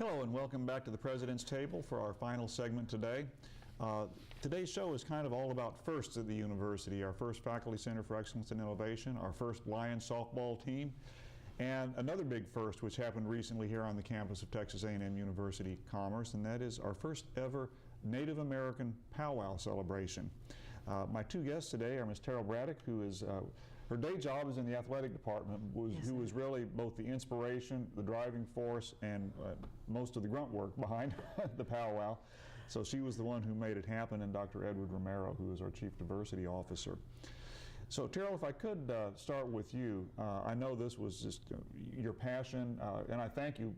Hello and welcome back to the President's Table for our final segment today. Today's show is kind of all about firsts at the university, our first Faculty Center for Excellence and Innovation, our first Lions softball team, and another big first which happened recently here on the campus of Texas A&M University Commerce, and that is our first ever Native American powwow celebration. My two guests today are Ms. Terrell Braddock, who is, her day job is in the athletic department, who was really both the inspiration, the driving force, and most of the grunt work behind the powwow. So she was the one who made it happen, and Dr. Edward Romero, who is our Chief Diversity Officer. So Terrell, if I could start with you, I know this was just your passion, and I thank you.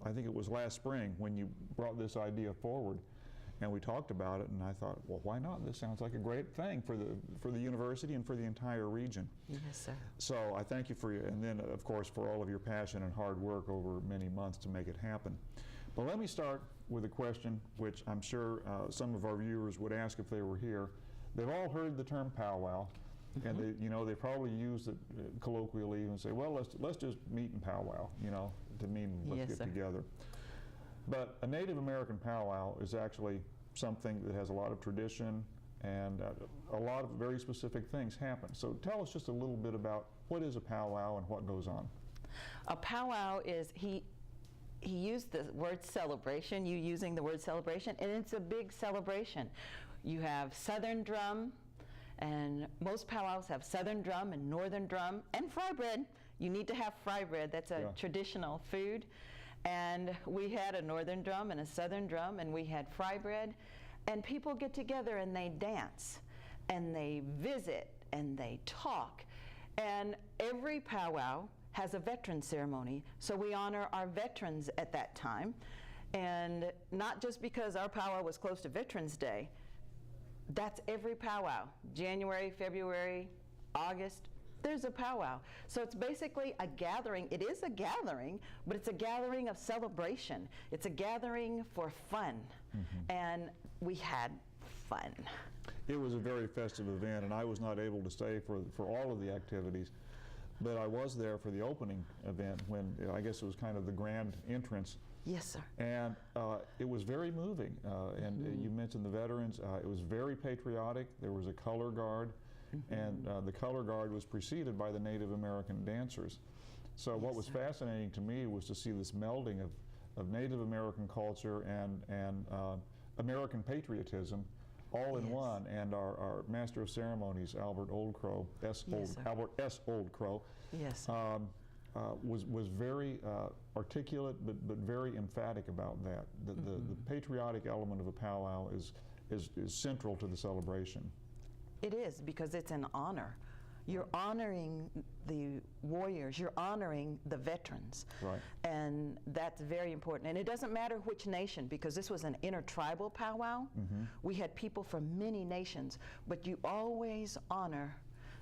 I think it was last spring when you brought this idea forward, and we talked about it, and I thought, well, why not? This sounds like a great thing for the university and for the entire region. Yes, sir. So I thank you for your, and then of course for all of your passion and hard work over many months to make it happen. But let me start with a question which I'm sure some of our viewers would ask if they were here. They've all heard the term powwow. And they probably use it colloquially and say, well, let's just meet and powwow, to mean let's get together. But a Native American powwow is actually something that has a lot of tradition, and a lot of very specific things happen. So tell us just a little bit about what is a powwow and what goes on. A powwow is, he used the word celebration, you using the word celebration, and it's a big celebration. You have Southern drum, and most powwows have Southern drum and Northern drum and fry bread. You need to have fry bread. That's a traditional food. And we had a Northern drum and a Southern drum, and we had fry bread. And people get together and they dance and they visit and they talk. And every powwow has a veteran ceremony, so we honor our veterans at that time. And not just because our powwow was close to Veterans Day. That's every powwow. January, February, August, there's a powwow. So it's basically a gathering. It is a gathering, but it's a gathering of celebration. It's a gathering for fun. And we had fun. It was a very festive event, and I was not able to stay for all of the activities. But I was there for the opening event when I guess it was kind of the grand entrance. Yes, sir. And it was very moving. And you mentioned the veterans. It was very patriotic. There was a color guard, and the color guard was preceded by the Native American dancers. So what was fascinating to me was to see this melding of Native American culture and American patriotism all in one, and our Master of Ceremonies, Albert Oldcrow, Albert S. Oldcrow, was very articulate but very emphatic about that. The patriotic element of a powwow is central to the celebration. It is, because it's an honor. You're honoring the warriors, you're honoring the veterans. Right. And that's very important. And it doesn't matter which nation, because this was an intertribal powwow. We had people from many nations, but you always honor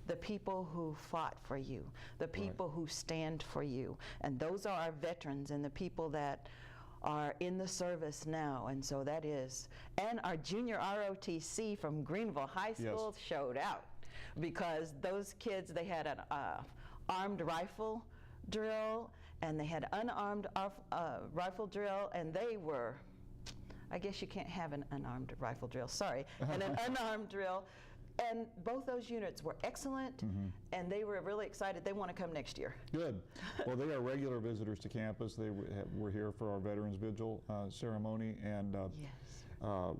the people who fought for you, the people who stand for you. And those are our veterans and the people that are in the service now, and so that is. And our junior ROTC from Greenville High School showed out, because those kids, they had an armed rifle drill, and they had unarmed rifle drill, and they were, I guess you can't have an unarmed rifle drill, sorry, and an unarmed drill. And both those units were excellent, and they were really excited. They want to come next year. Good. Well, they are regular visitors to campus. They were here for our Veterans Vigil ceremony, and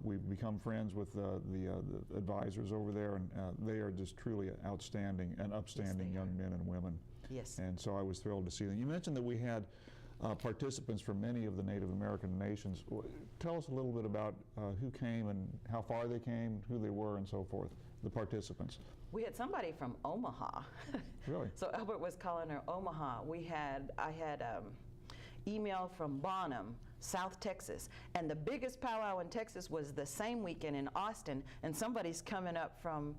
we've become friends with the advisors over there, and they are just truly outstanding and upstanding young men and women. Yes. And so I was thrilled to see them. You mentioned that we had participants from many of the Native American nations. Tell us a little bit about who came and how far they came, who they were, and so forth, the participants. We had somebody from Omaha. Really? So Albert was calling her Omaha. I had email from Bonham, South Texas, and the biggest powwow in Texas was the same weekend in Austin, and somebody's coming up from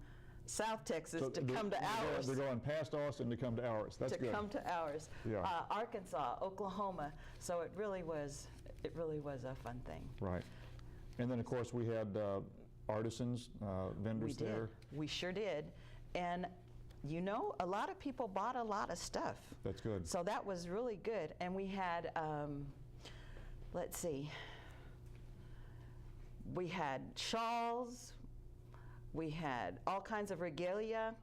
South Texas to come to ours. They're going past Austin to come to ours. That's good. To come to ours. Yeah. Arkansas, Oklahoma. So it really was a fun thing. Right. And then of course we had artisans, vendors there. We sure did. And you know, a lot of people bought a lot of stuff. That's good. So that was really good. And we had let's see, we had shawls, we had all kinds of regalia.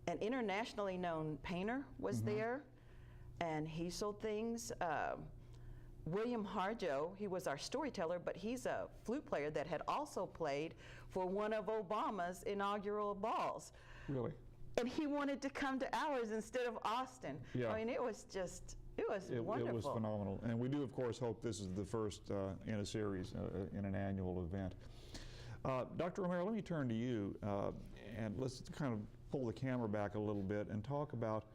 An internationally known painter was there, and he sold things. William Harjo, he was our storyteller, but he's a flute player that had also played for one of Obama's inaugural balls. Really? And he wanted to come to ours instead of Austin. Yeah. I mean, it was wonderful. It was phenomenal. And we do, of course, hope this is the first in a series, in an annual event. Dr. Romero, let me turn to you, and let's kind of pull the camera back a little bit and talk about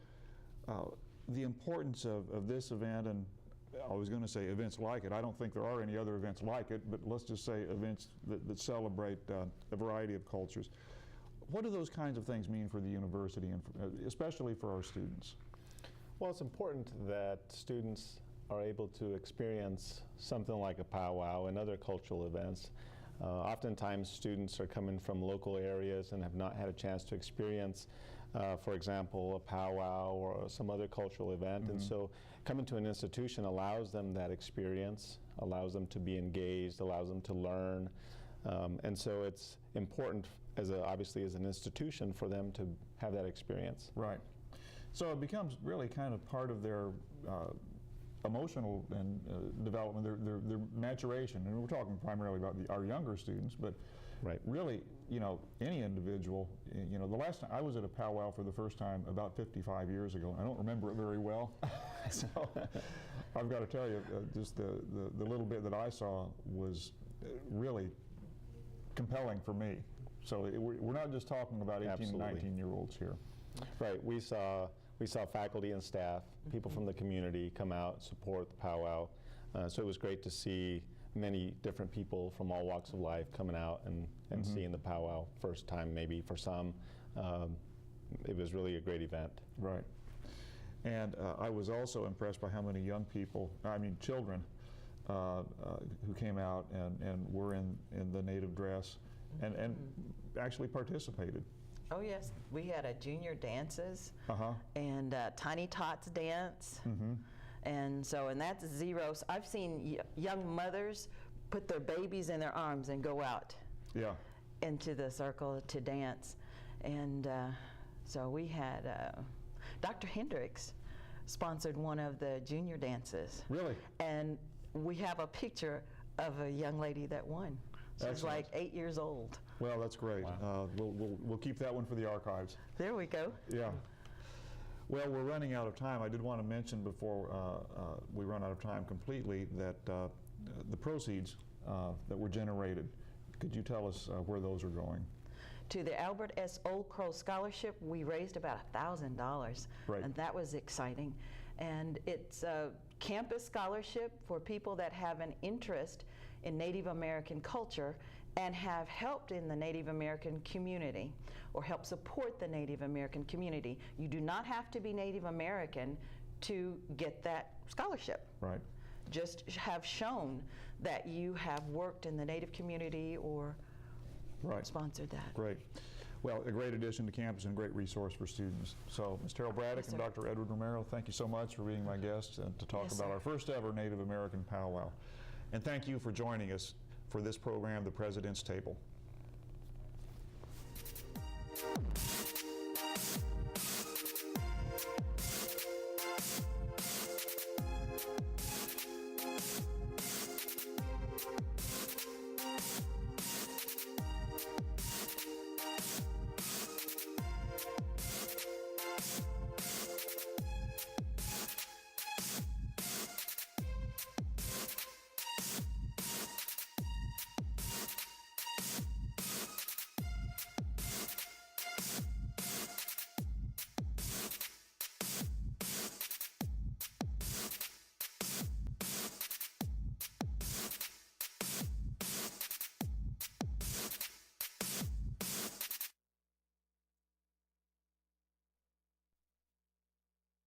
the importance of this event, and I was going to say events like it. I don't think there are any other events like it, but let's just say events that celebrate a variety of cultures. What do those kinds of things mean for the university, and especially for our students? Well, it's important that students are able to experience something like a powwow and other cultural events. Oftentimes students are coming from local areas and have not had a chance to experience, for example, a powwow or some other cultural event. And so coming to an institution allows them that experience, allows them to be engaged, allows them to learn. And so it's important, obviously as an institution, for them to have that experience. Right. So it becomes really kind of part of their emotional and development, their maturation, and we're talking primarily about our younger students, but really, any individual, the last time I was at a powwow for the first time about 55 years ago. I don't remember it very well, so I've got to tell you, just the little bit that I saw was really compelling for me. So we're not just talking about 18 and 19-year-olds here. Right. We saw faculty and staff, people from the community come out, support the powwow. So it was great to see many different people from all walks of life coming out and seeing the powwow first time, maybe for some. It was really a great event. Right. And I was also impressed by how many young people, children, who came out and were in the native dress and actually participated. Oh yes, we had a junior dances and Tiny Tots dance, and that's zeros. I've seen young mothers put their babies in their arms and go out into the circle to dance, and so we had Dr. Hendricks sponsored one of the junior dances. Really? And we have a picture of a young lady that won. She's like 8 years old. Well, that's great. Wow. We'll keep that one for the archives. There we go. Yeah. Well, we're running out of time. I did want to mention before we run out of time completely that the proceeds that were generated, could you tell us where those are going? To the Albert S. Old Crow Scholarship, we raised about $1,000, and that was exciting. And it's a campus scholarship for people that have an interest in Native American culture and have helped in the Native American community or help support the Native American community. You do not have to be Native American to get that scholarship. Right. Just have shown that you have worked in the Native community or sponsored that. Great. Well, a great addition to campus and a great resource for students. So, Ms. Terrell Braddock and Dr. Edward Romero, thank you so much for being my guests and to talk about our first ever Native American powwow. And thank you for joining us for this program, The President's Table.